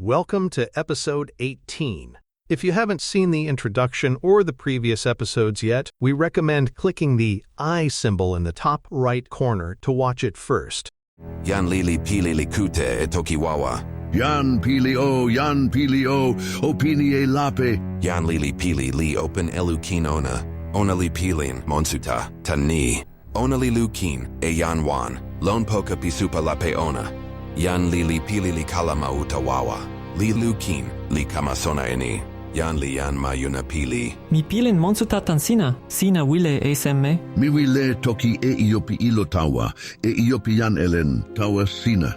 Welcome to episode 18. If you haven't seen the introduction or the previous episodes yet, we recommend clicking the I symbol in the top right corner to watch it first. Yan lili pili likute e tokiwawa. Yan pili o, opini e lape. Yan lili pili li open elukin ona. Ona li pilin, monsuta, tani. Ona li lukin, e yan wan. Lon poka pisupa lape ona. Yan lili pili li kalama utawawa. Li lukin, li kamasona eni. Yan li yan mayuna pili. Mi pilin monsuta sina wile e semme. Mi wile toki e iopi ilo tawa, e iopi yan elen tawa sina.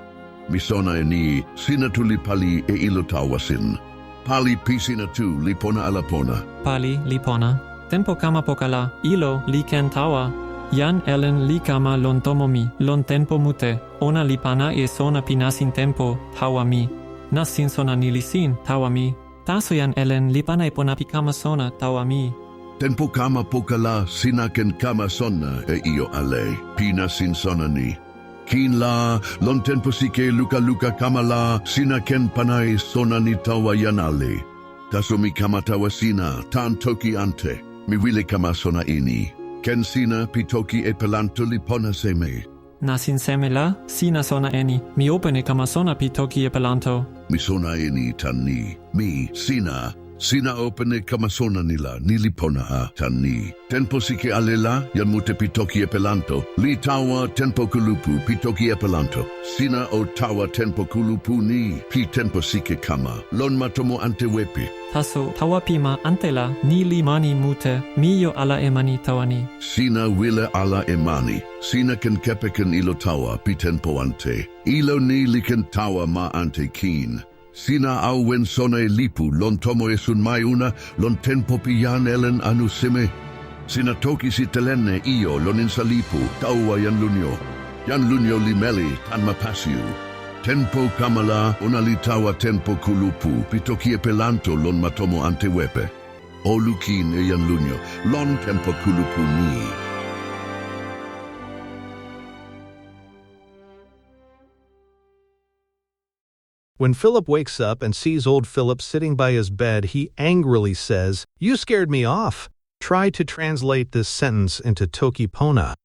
Mi sona eni, sina tu li pali e ilo tawa sin. Pali pisina tu li pona ala pona. Pali lipona. Tempo kama pokala, ilo li ken tawa. Yan elen li kama lon tomomi, lon tempo mute. Ona li pana e sona pinasin tempo, tawa mi. Nasin sona nilisin, tawa mi. Taso yan elen li pana e pona pikama sona, tawa mi. Tempo kama pokala sina ken kama sona e io ale. Pina sin sona ni. Kin la, lon tempo sike luka kama la, sina ken panai sona ni tawa yan ale. Taso mi kama tawa sina, tan toki ante. Mi wile kama sona ini. Ken sina pitoki e pelanto li pona seme. Nasin seme la, sina sona eni. Mi opene kama sona pitoki e pelanto. Mi sona eni tani. Mi, sina opene kama sona nila, nili pona ha tani. Tempo sike alela, yan mute pitoki e pelanto. Li tawa tempo kulupu, pitoki e pelanto. Sina o tawa tempo kulupu ni, pi tempo sike kama. Lon matomo ante wepi. Taso tawa pima antela, ni li mani mute, mi yo ala emani tawani. Sina wile ala emani. Sina ken kepeken ilo tawa, pi tempo ante. Ilo ni li ken tawa ma ante kin. Sina au wen sona e lipu, lon tomo e sun mai una, lon tempo pi yan elen anu sime. Sina toki si telene io, lon insa lipu, taua yan lunyo li meli, tan mapasiu. Tempo kamala, ona li tawa tempo kulupu, pitoki e pelanto lon matomo ante wepe. O lukin e yan lunyo, lon tempo kulupu ni. When Philip wakes up and sees old Philip sitting by his bed, he angrily says, "You scared me off." Try to translate this sentence into Tokipona.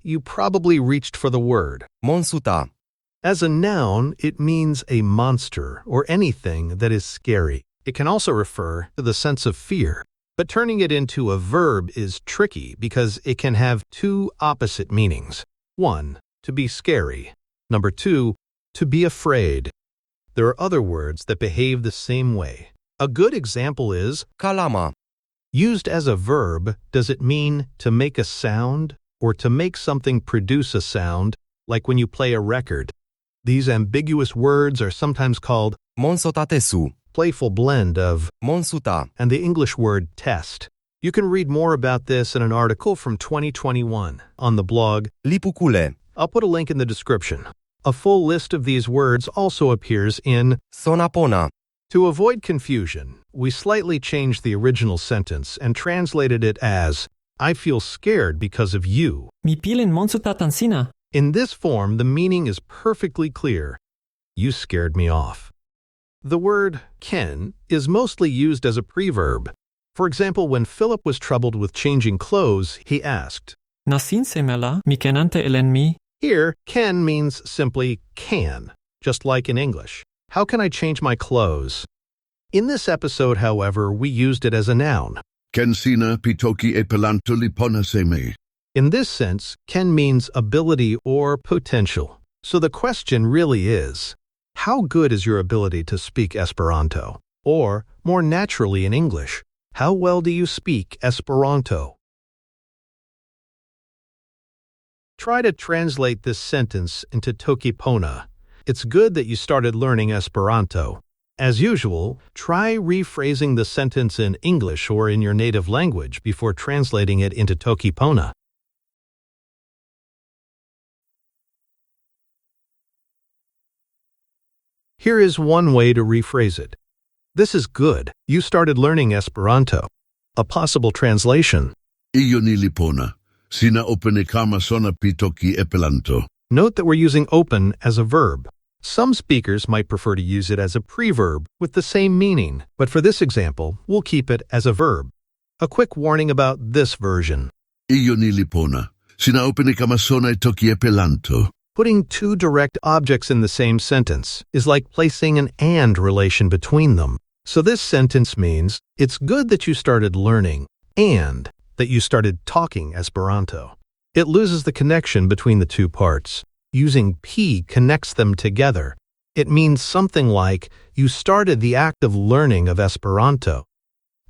You probably reached for the word. Monsuta. As a noun, it means a monster or anything that is scary. It can also refer to the sense of fear. But turning it into a verb is tricky because it can have two opposite meanings. 1, to be scary. 2, to be afraid. There are other words that behave the same way. A good example is Kalama. used as a verb. Does it mean to make a sound or to make something produce a sound, like when you play a record? These ambiguous words are sometimes called Monsutatesu. playful blend of Monsuta. and the English word test. You can read more about this in an article from 2021 on the blog Lipu kule. I'll put a link in the description. A full list of these words also appears in Sonapona. To avoid confusion, we slightly changed the original sentence and translated it as, "I feel scared because of you." Mi pilin monsuta sina. In this form, the meaning is perfectly clear. You scared me off. The word ken is mostly used as a preverb. For example, when Philip was troubled with changing clothes, he asked. Nasin seme la, mi kenante elen mi. Here, ken means simply can, just like in English. How can I change my clothes? In this episode, however, we used it as a noun. Ken sina pitoki e pelanto li pona seme. In this sense, ken means ability or potential. So the question really is, how good is your ability to speak Esperanto? Or, more naturally in English, how well do you speak Esperanto? Try to translate this sentence into Tokipona. It's good that you started learning Esperanto. As usual, try rephrasing the sentence in English or in your native language before translating it into Tokipona. Here is one way to rephrase it. This is good. You started learning Esperanto. A possible translation. Iyo nilipona. Sina opene kama sona pitoki Esperanto. Note that we're using open as a verb. Some speakers might prefer to use it as a preverb with the same meaning, but for this example, we'll keep it as a verb. A quick warning about this version. Iyo nilipona. Sina opene kama sona toki Esperanto. Putting two direct objects in the same sentence is like placing an and relation between them. So this sentence means, it's good that you started learning and that you started talking Esperanto. It loses the connection between the two parts. Using P connects them together. It means something like, you started the act of learning of Esperanto.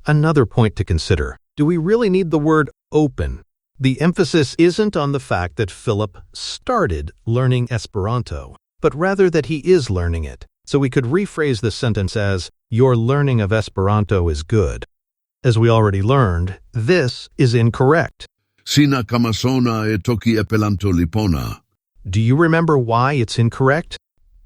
Another point to consider, do we really need the word open? The emphasis isn't on the fact that Philip started learning Esperanto, but rather that he is learning it. So we could rephrase this sentence as, your learning of Esperanto is good. As we already learned, this is incorrect. Sina kama sona toki Esperanto lipona. Do you remember why it's incorrect?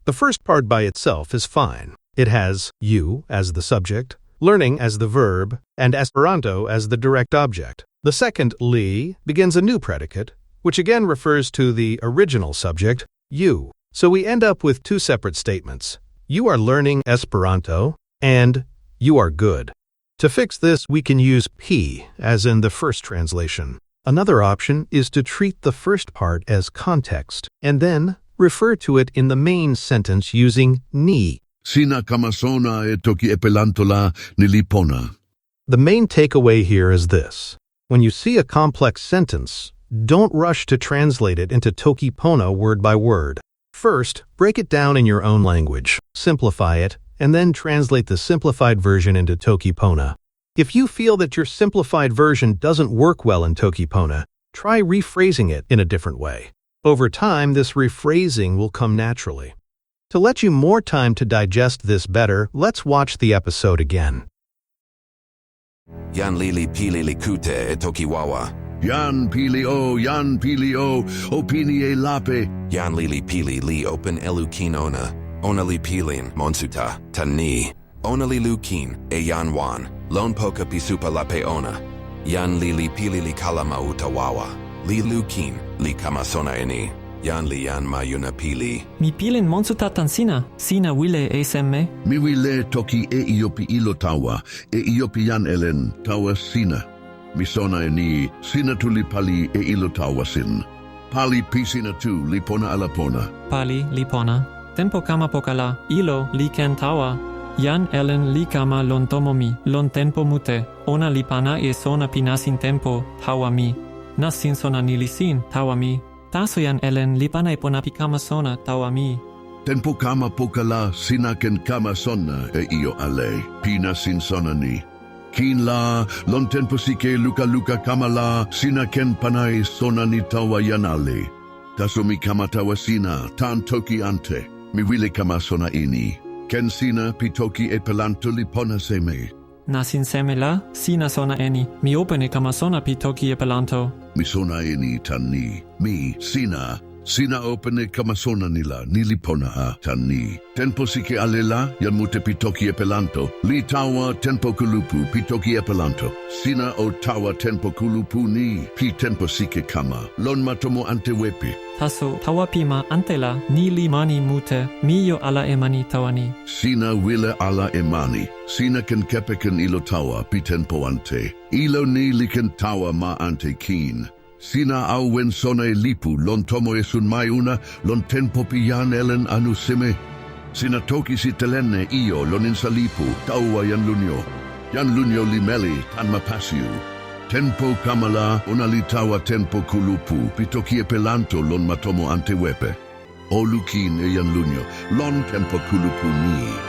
The first part by itself is fine. It has you as the subject, learning as the verb, and Esperanto as the direct object. The second li begins a new predicate, which again refers to the original subject, you. So we end up with two separate statements. You are learning Esperanto, and you are good. To fix this, we can use P, as in the first translation. Another option is to treat the first part as context, and then refer to it in the main sentence using ni. Sina kama sona toki Esperanto la nilipona. The main takeaway here is this. When you see a complex sentence, don't rush to translate it into toki pona word by word. First, break it down in your own language, simplify it, and then translate the simplified version into toki pona. If you feel that your simplified version doesn't work well in toki pona, try rephrasing it in a different way. Over time, this rephrasing will come naturally. To let you more time to digest this better, let's watch the episode again. Yan lili pili likute toki wawa. Yan pili o, opini e lape. Yan lili pili li open elukin ona. Ona li pilin, monsuta, tani. Ona li lukin, e yan wan. Lon poka pisupa la peona. Yan li pili li kalama utawawa. Li lukin, li kamasona eni. Yan li yan mayuna pili. Mi pilin monsuta tansina, sina wile esemme. Mi wile toki e iopi ilo tawa, e iopi yan elen tawa sina. Mi sona eni, sina tu li pali e ilo tawa sin. Pali pisina tu li pona ala pona. Pali lipona. Tempo kama pokala, ilo li ken tawa. Yan elen li kama lon tomomi, lon tempo mute. Ona li pana e sona pinasin tempo, tawa mi. Nasin sona nilisin, tawa mi. Taso yan elen li pana e pona pikama sona, tawa mi. Tempo kama pokala, sina ken kama sona e io ale. Pina sin sona ni. Kin la, lon tempo sike luka kama la, sina ken panai sona ni tawa yan ale. Taso mi kama tawa sina, tan toki ante. Mi wile kama sona ini. Ken sina pitoki Esperanto li pona seme. Nasin seme la, sina sona eni. Mi opene kama sona pitoki Esperanto. Mi sona eni tani. Mi, sina opene kama sona nila, nili pona a tani. Tempo sike alela, yan mute pitoki Esperanto. Li tawa tempo kulupu pitoki Esperanto. Sina o tawa tempo kulupu ni, pi tempo sike kama. Lon matomo ante wepi. Taso tawa pima antela, ni li mani mute, mi yo ala emani tawani. Sina wile ala emani. Sina ken kepeken ilo tawa pi tempo ante. Ilo ni li ken tawa ma ante kin. Sina au wen sona e lipu, lon tomo e sun mai una, lon tempo pi yan elen anu sime. Sina toki si telene io, lon insa lipu, taua yan lunyo. Yan lunyo li meli, tan mapasiu. Tempo kamala, ona li tawa tempo kulupu, pitoki Esperanto lon matomo ante wepe. O lukin e yan lunyo, lon tempo kulupu ni.